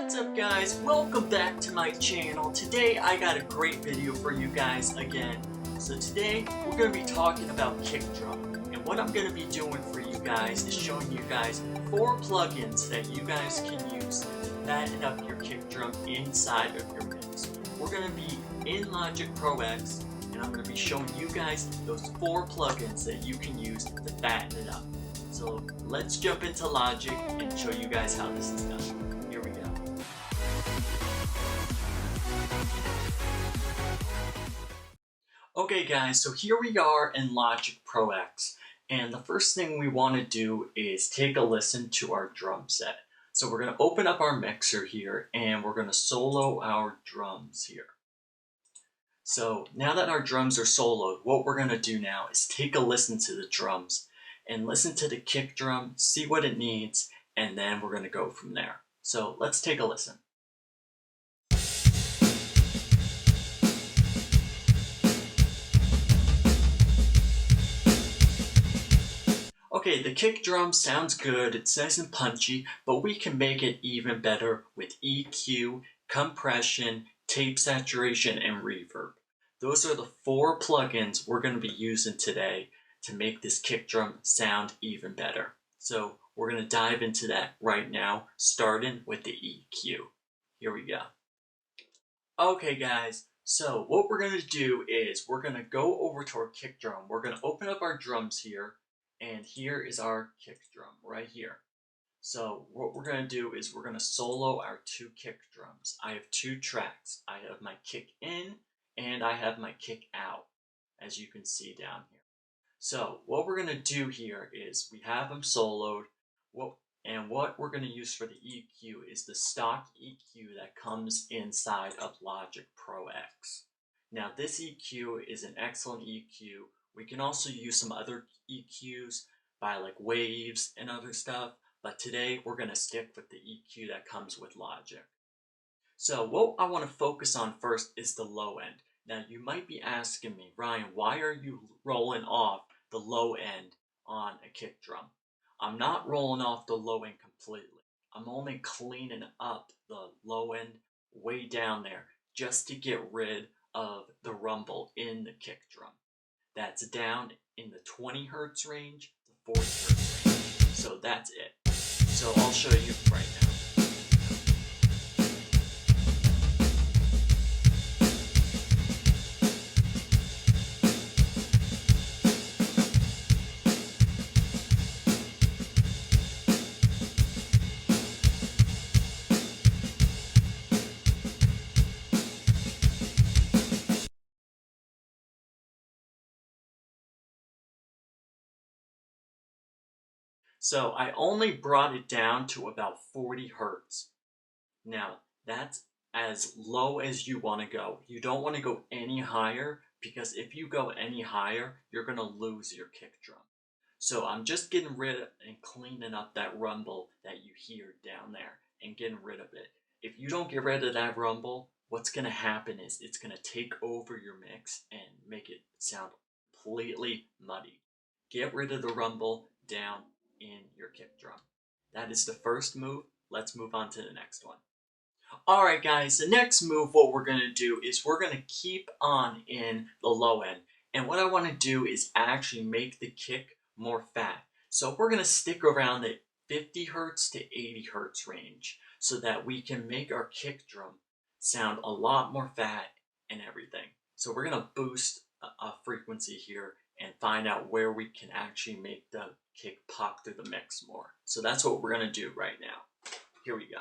What's up guys, welcome back to my channel. Today I got a great video for you guys again. So today we're going to be talking about kick drum, and what I'm going to be doing for you guys is showing you guys 4 plugins that you guys can use to fatten up your kick drum inside of your mix. We're going to be in Logic Pro X, and I'm going to be showing you guys those 4 plugins that you can use to fatten it up. So let's jump into Logic and show you guys how this is done. Here we go. Okay guys, so here we are in Logic Pro X, and the first thing we want to do is take a listen to our drum set. So we're going to open up our mixer here and we're going to solo our drums here. So now that our drums are soloed, what we're going to do now is take a listen to the drums and listen to the kick drum, see what it needs, and then we're going to go from there. So let's take a listen. Okay, the kick drum sounds good, it's nice and punchy, but we can make it even better with EQ, compression, tape saturation, and reverb. Those are the 4 plugins we're going to be using today to make this kick drum sound even better. So we're going to dive into that right now, starting with the EQ. Here we go. Okay guys, so what we're going to do is we're going to go over to our kick drum. We're going to open up our drums here, and here is our kick drum right here. So what we're going to do is we're going to solo our 2 kick drums. I have 2 tracks. I have my kick in and I have my kick out, as you can see down here. So what we're going to do here is we have them soloed, and what we're going to use for the EQ is the stock EQ that comes inside of Logic Pro X. Now this EQ is an excellent EQ. We can also use some other EQs by like waves and other stuff, but today we're going to stick with the EQ that comes with Logic. So what I want to focus on first is the low end. Now you might be asking me, Ryan, why are you rolling off the low end on a kick drum? I'm not rolling off the low end completely. I'm only cleaning up the low end way down there just to get rid of the rumble in the kick drum. That's down in the 20 Hertz range to 40 Hertz range. So that's it. So I'll show you right now. So I only brought it down to about 40 Hertz. Now that's as low as you want to go. You don't want to go any higher, because if you go any higher, you're going to lose your kick drum. So I'm just getting rid of and cleaning up that rumble that you hear down there and getting rid of it. If you don't get rid of that rumble, what's going to happen is it's going to take over your mix and make it sound completely muddy. Get rid of the rumble down in your kick drum. That is the first move. Let's move on to the next one. Alright guys, the next move, what we're going to do is we're going to keep on in the low end. And what I want to do is actually make the kick more fat. So we're going to stick around the 50 Hertz to 80 Hertz range so that we can make our kick drum sound a lot more fat and everything. So we're going to boost a frequency here and find out where we can actually make the kick pop through the mix more. So that's what we're going to do right now. Here we go.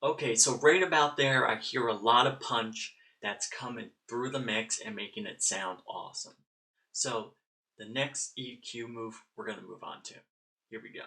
Okay, so right about there, I hear a lot of punch that's coming through the mix and making it sound awesome. So the next EQ move we're going to move on to. Here we go.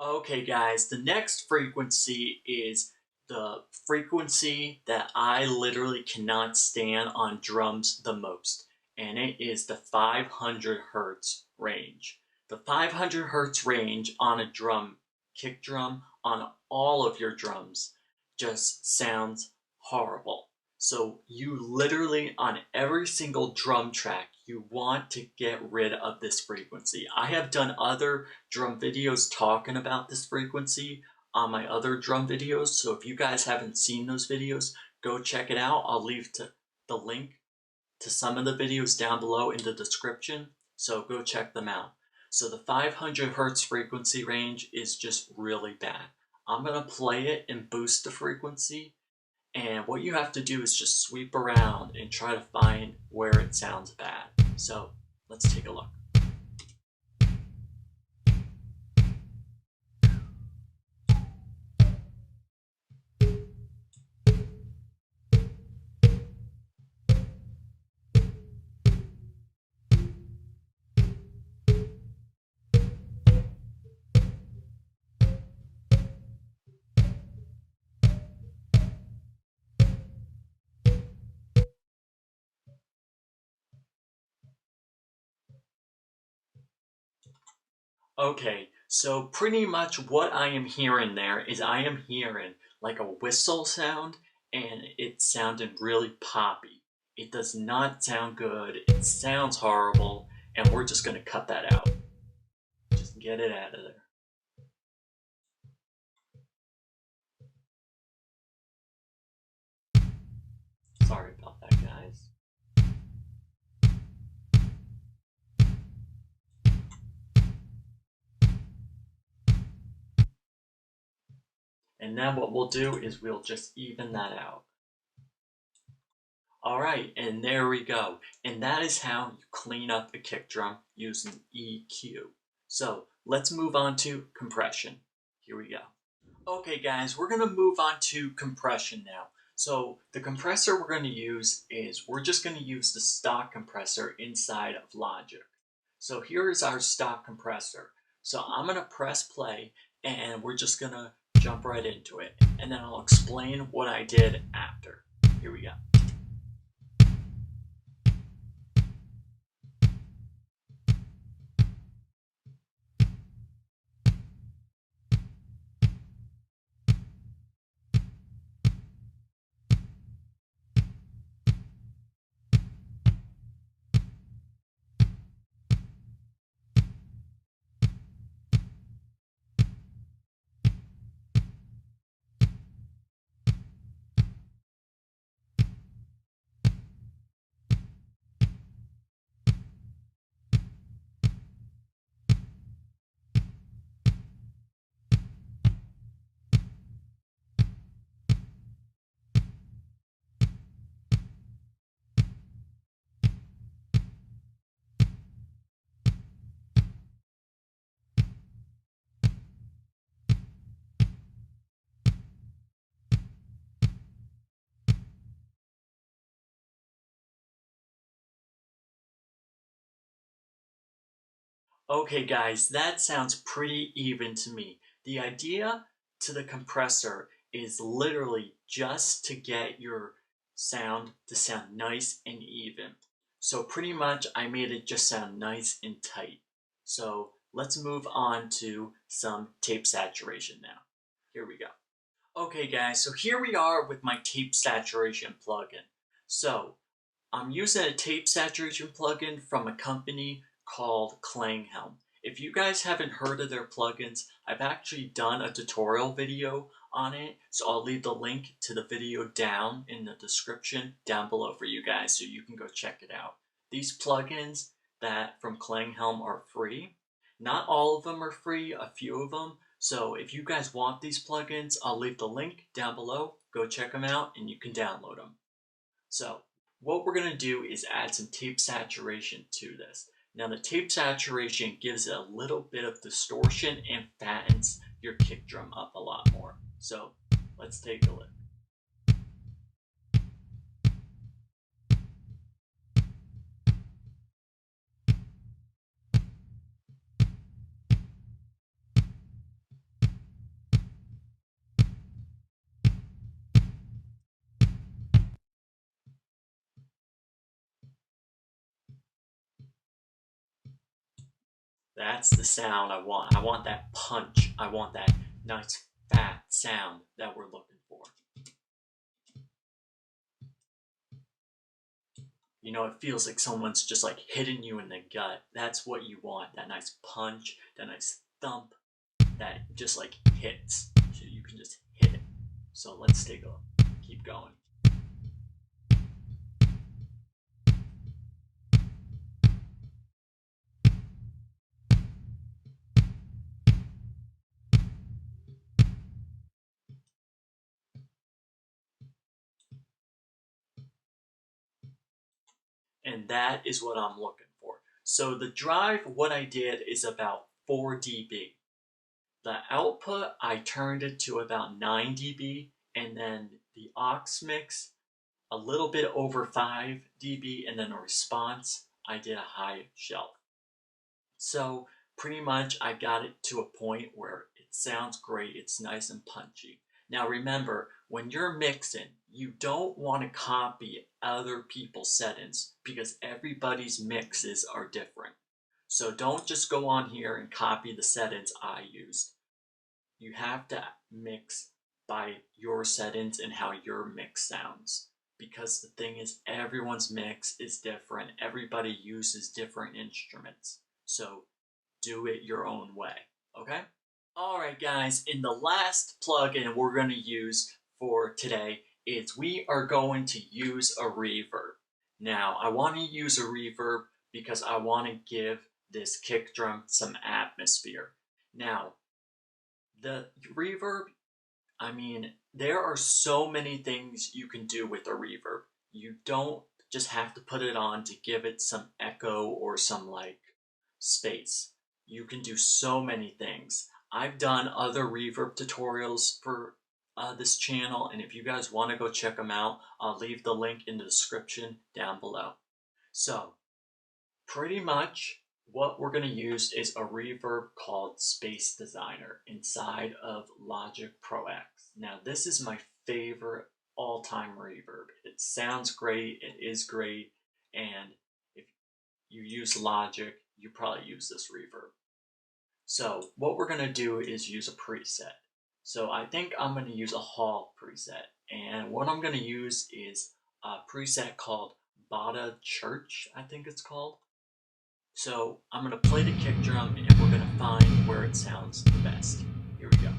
Okay, guys, the next frequency is the frequency that I literally cannot stand on drums the most, and it is the 500 hertz range. The 500 hertz range on a drum, kick drum, on all of your drums, just sounds horrible. So you literally, on every single drum track, you want to get rid of this frequency. I have done other drum videos talking about this frequency on my other drum videos, so if you guys haven't seen those videos, go check it out. I'll leave the link to some of the videos down below in the description, so go check them out. So the 500 hertz frequency range is just really bad. I'm going to play it and boost the frequency, and what you have to do is just sweep around and try to find where it sounds bad. So let's take a look. Okay, so pretty much what I am hearing there is I am hearing like a whistle sound, and it sounded really poppy. It does not sound good, it sounds horrible, and we're just going to cut that out. Just get it out of there. Sorry about that, guys. And then what we'll do is we'll just even that out. Alright, and there we go. And that is how you clean up a kick drum using EQ. So let's move on to compression. Here we go. Okay guys, we're going to move on to compression now. So the compressor we're going to use is, we're just going to use the stock compressor inside of Logic. So here is our stock compressor. So I'm going to press play, and we're just going to jump right into it. And then I'll explain what I did after. Here we go. Okay guys, that sounds pretty even to me. The idea to the compressor is literally just to get your sound to sound nice and even. So pretty much I made it just sound nice and tight. So let's move on to some tape saturation now. Here we go. Okay guys, so here we are with my tape saturation plugin. So I'm using a tape saturation plugin from a company called Klanghelm. If you guys haven't heard of their plugins, I've actually done a tutorial video on it, so I'll leave the link to the video down in the description down below for you guys so you can go check it out. These plugins that from Klanghelm are free. Not all of them are free, a few of them. So if you guys want these plugins, I'll leave the link down below. Go check them out and you can download them. So what we're going to do is add some tape saturation to this. Now the tape saturation gives it a little bit of distortion and fattens your kick drum up a lot more. So let's take a look. That's the sound I want. I want that punch. I want that nice fat sound that we're looking for. You know, it feels like someone's just like hitting you in the gut. That's what you want. That nice punch, that nice thump, that just like hits. So you can just hit it. So let's take a look. Keep going. And that is what I'm looking for. So the drive, what I did is about 4 dB. The output, I turned it to about 9 dB, and then the aux mix, a little bit over 5 dB, and then a response, I did a high shelf. So pretty much I got it to a point where it sounds great, it's nice and punchy. Now remember, when you're mixing, you don't want to copy other people's settings because everybody's mixes are different. So don't just go on here and copy the settings I used. You have to mix by your settings and how your mix sounds. Because the thing is, everyone's mix is different. Everybody uses different instruments. So do it your own way, okay? Alright guys, in the last plugin we're going to use for today is we are going to use a reverb. Now, I want to use a reverb because I want to give this kick drum some atmosphere. Now, the reverb, I mean, there are so many things you can do with a reverb. You don't just have to put it on to give it some echo or some like space. You can do so many things. I've done other reverb tutorials for this channel, and if you guys want to go check them out, I'll leave the link in the description down below. So, pretty much what we're going to use is a reverb called Space Designer inside of Logic Pro X. Now, this is my favorite all-time reverb. It sounds great, it is great, and if you use Logic, you probably use this reverb. So what we're going to do is use a preset. So I think I'm going to use a Hall preset. And what I'm going to use is a preset called Bada Church, I think it's called. So I'm going to play the kick drum and we're going to find where it sounds the best. Here we go.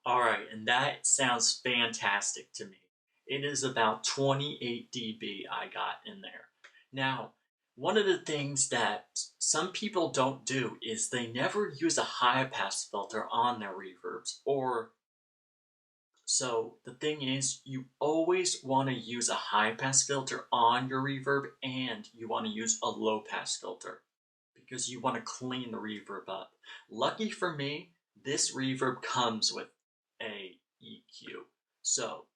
Alright, and that sounds fantastic to me. It is about 28 dB I got in there. Now, one of the things that some people don't do is they never use a high pass filter on their reverbs. So the thing is, you always want to use a high pass filter on your reverb, and you want to use a low pass filter because you want to clean the reverb up. Lucky for me, this reverb comes with a EQ. So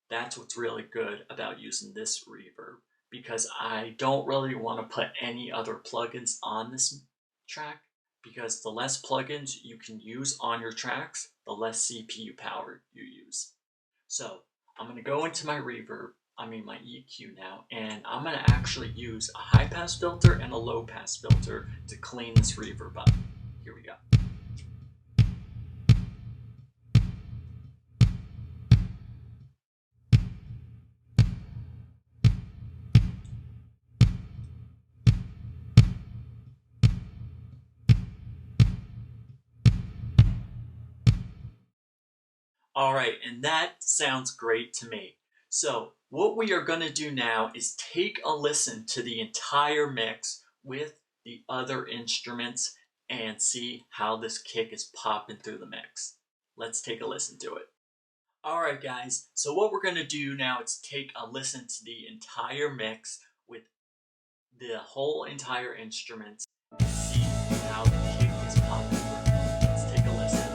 that's what's really good about using this reverb, because I don't really want to put any other plugins on this track, because the less plugins you can use on your tracks, the less CPU power you use. So I'm going to go into my reverb, my EQ now, and I'm going to actually use a high pass filter and a low pass filter to clean this reverb up. Here we go. Alright, and that sounds great to me. So what we are going to do now is take a listen to the entire mix with the other instruments and see how this kick is popping through the mix. Let's take a listen to it. Alright guys, so what we're going to do now is take a listen to the entire mix with the whole entire instrument and see how the kick is popping through. Let's take a listen.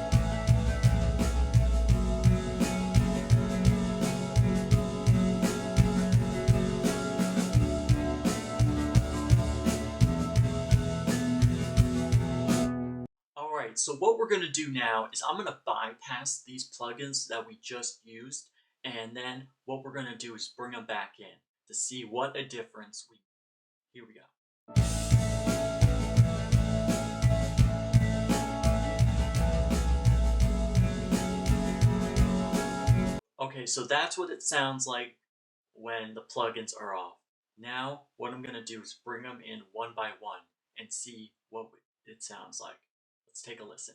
Alright, so what we're going to do now is I'm going to bypass these plugins that we just used, and then what we're going to do is bring them back in to see what a difference we... Here we go. Okay, so that's what it sounds like when the plugins are off. Now, what I'm going to do is bring them in one by one and see what it sounds like. Let's take a listen.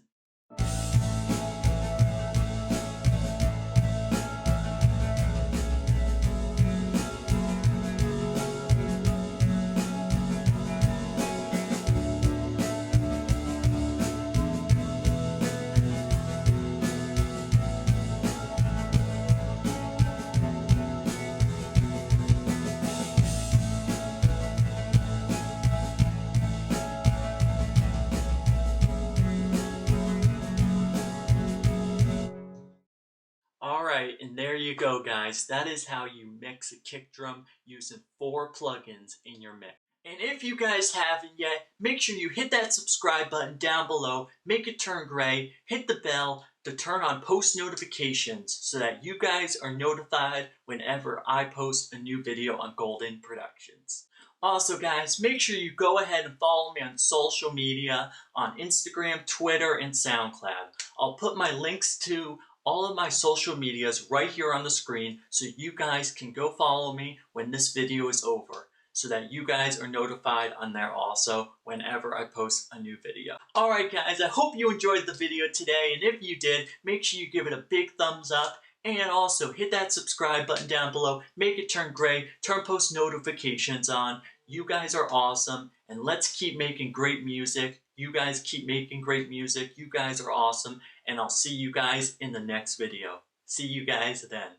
Alright, and there you go guys. That is how you mix a kick drum using 4 plugins in your mix. And if you guys haven't yet, make sure you hit that subscribe button down below, make it turn gray, hit the bell to turn on post notifications so that you guys are notified whenever I post a new video on Golden Productions. Also guys, make sure you go ahead and follow me on social media, on Instagram, Twitter, and SoundCloud. I'll put my links to all of my social medias right here on the screen so you guys can go follow me when this video is over, so that you guys are notified on there also whenever I post a new video. Alright guys, I hope you enjoyed the video today, and if you did, make sure you give it a big thumbs up, and also hit that subscribe button down below, make it turn gray, turn post notifications on. You guys are awesome, and let's keep making great music. You guys keep making great music. You guys are awesome, and I'll see you guys in the next video. See you guys then.